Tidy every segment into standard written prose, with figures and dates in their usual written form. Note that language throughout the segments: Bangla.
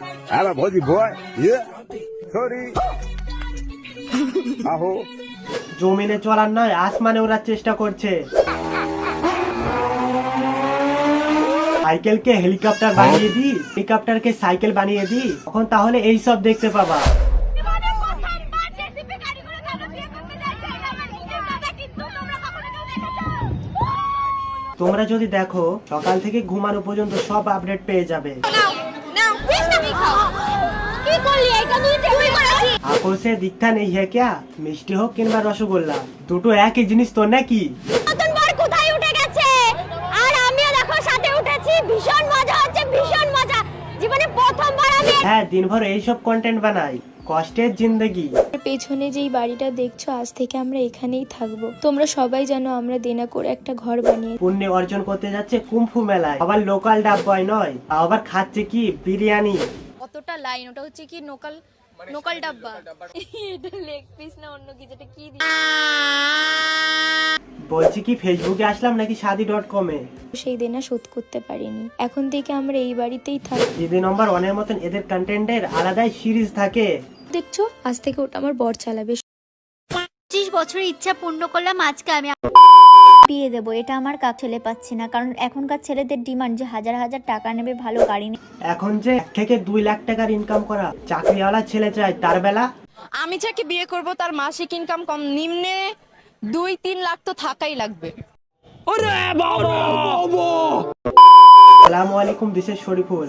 Hello, buddy boy. Yeah. Sorry. আহো জমিনে চলার নয় আসমানে ওড়ার চেষ্টা করছে। সাইকেলকে হেলিকপ্টার বানিয়ে দি, হেলিকপ্টারকে সাইকেল বানিয়ে দি, তখন তাহলে এই সব দেখতে পাবা। তোমরা যদি দেখো সকাল থেকে ঘুমানো পর্যন্ত সব আপডেট পেয়ে যাবে। আকর্ষে দীক্ষা নেই হ্যাঁ ক্যা? মিষ্টি হোক কিংবা রসগোল্লা, দুটো একই জিনিস তো নাকি? হ্যাঁ, দিনভর এইসব কন্টেন্ট বানাই, কষ্টের জিন্দগি। পেছনে যেই বাড়িটা দেখছো, আজ থেকে আমরা এখানেই থাকবো। তোমরা সবাই জানো আমরা দেনা করে একটা ঘর বানিয়ে পুণ্য অর্জন করতে যাচ্ছে কুম্ফু মেলায়, আবার লোকাল ডাব বয় নয়, আবার খাচ্ছে কি বিরিয়ানি। কতটা লাইন, ওটা হচ্ছে কি নোকাল নোকাল ডাব্বা, এটা লেগ পিস না অন্য কি, যেটা কি বলছি কি ফেসবুকে আসলাম নাকি শাদি.com এ? সেই দেনা শোধ করতে পারিনি। এখন থেকে আমরা এই বাড়িতেই থাকবো। দিদি নম্বর 1 এর মতন এদের কন্টেন্টের আলাদাই সিরিজ থাকে। দেখছো, আজ থেকে ওটা আমার বর চালাবে। 25 বছরের ইচ্ছা পূর্ণ করলাম আজকে আমি বিয়ে দেবো। এটা আমার ছেলে পাচ্ছি না, কারণ এখনকার ছেলেদের ডিমান্ড যে হাজার হাজার টাকা নেবে, ভালো গাড়ি নেবে। এখন যে 1 থেকে 2 লাখ টাকার ইনকাম করা চাকরিওয়ালা ছেলে চাই, তার বেলা আমি যাকে বিয়ে করব তার মাসিক ইনকাম কম নিম্নে 2-3 লাখ তো থাকাই লাগবে। আসসালামু আলাইকুম, দিস ইজ শরীফুল।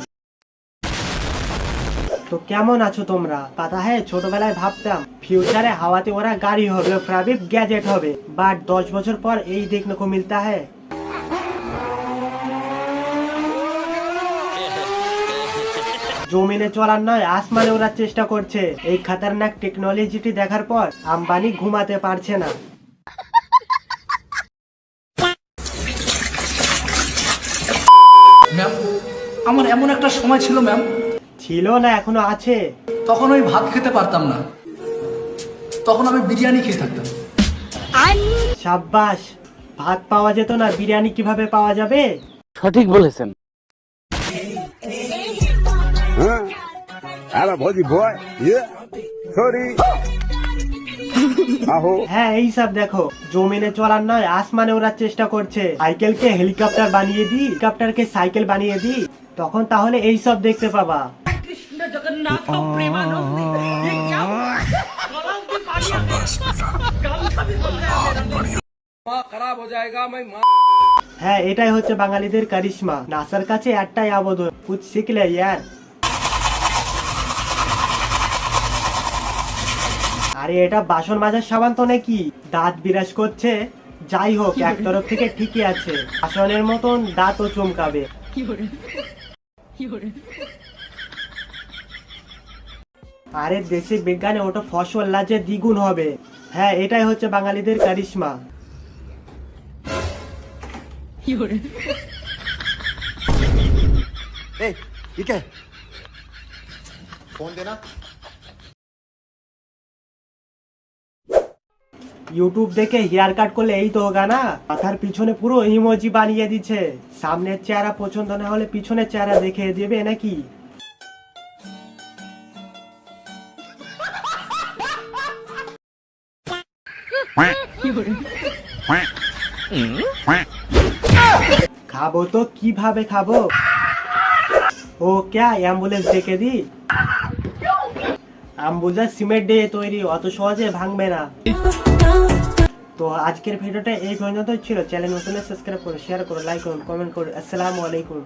তো কেমন আছো তোমরা? পাতা হ্যাঁ, ছোটবেলায় ভাবতাম ফিউচারে হাওয়াতে ওরা গাড়ি হবে, প্রাইভেট গ্যাজেট হবে, বাট 10 বছর পর এই দেখনে কো মিলতা হ্যায়। জমিনে চলার নয় আসমানে ওড়ার চেষ্টা করছে। এই খতরনাক টেকনোলজিটি দেখার পর আম্বানি ঘুমাতে পারছে না। ম্যাম, আমার এমন একটা সময় ছিল ম্যাম, ছিল না, এখনো আছে। তখন আমি ভাত খেতে পারতাম না, তখন আমি বিরিয়ানি খেয়ে থাকতাম। সাব্বাস, ভাত পাওয়া যেত না, বিরিয়ানি কিভাবে পাওয়া যাবে? সঠিক বলেছেন। Hello, buddy boy. Yeah. Sorry. আহো হ্যাঁ, এই সব দেখো জমিনে চলার নয় আসমানে ওড়ার চেষ্টা করছে। সাইকেলকে হেলিকপ্টার বানিয়ে দি, হেলিকপ্টারকে সাইকেল বানিয়ে দি, তখন তাহলে এই সব দেখতে পাবা। হ্যাঁ, এটাই হচ্ছে বাঙালিদের কারিশমা। নাসার কাছে একটাই আবেদন, কুছ শিখলে ইয়ার। আরে এটা বাসন মাজার সাবান তো নাকি? দাঁত বিরাজ করছে। যাই হোক, এক তরফ থেকে ঠিকই আছে, বাসনের মতন দাঁতও চমকাবে। আরে দেশি বিজ্ঞানে ওটা ফসল লাজে দ্বিগুণ হবে। হ্যাঁ, এটাই হচ্ছে বাঙালিদের কারিশমা। ইউটিউব দেখে হেয়ার কাট করলে এই তো হোগা না? মাথার পিছনে পুরো ইমোজি বানিয়ে দিচ্ছে। সামনের চেহারা পছন্দ না হলে পিছনের চেহারা দেখিয়ে দিবে নাকি? খাবো তো কিভাবে খাবো? ও ক্যা অ্যাম্বুলেন্স ডেকে দি? আম্বুজা সিমেন্ট দিয়ে তৈরি, অত সহজে ভাঙবে না। তো আজকের ভিডিওটা এই পর্যন্ত ছিল। চ্যানেল নতুন সাবস্ক্রাইব করো, শেয়ার করো, লাইক করুন, কমেন্ট করুন। আসসালামু আলাইকুম।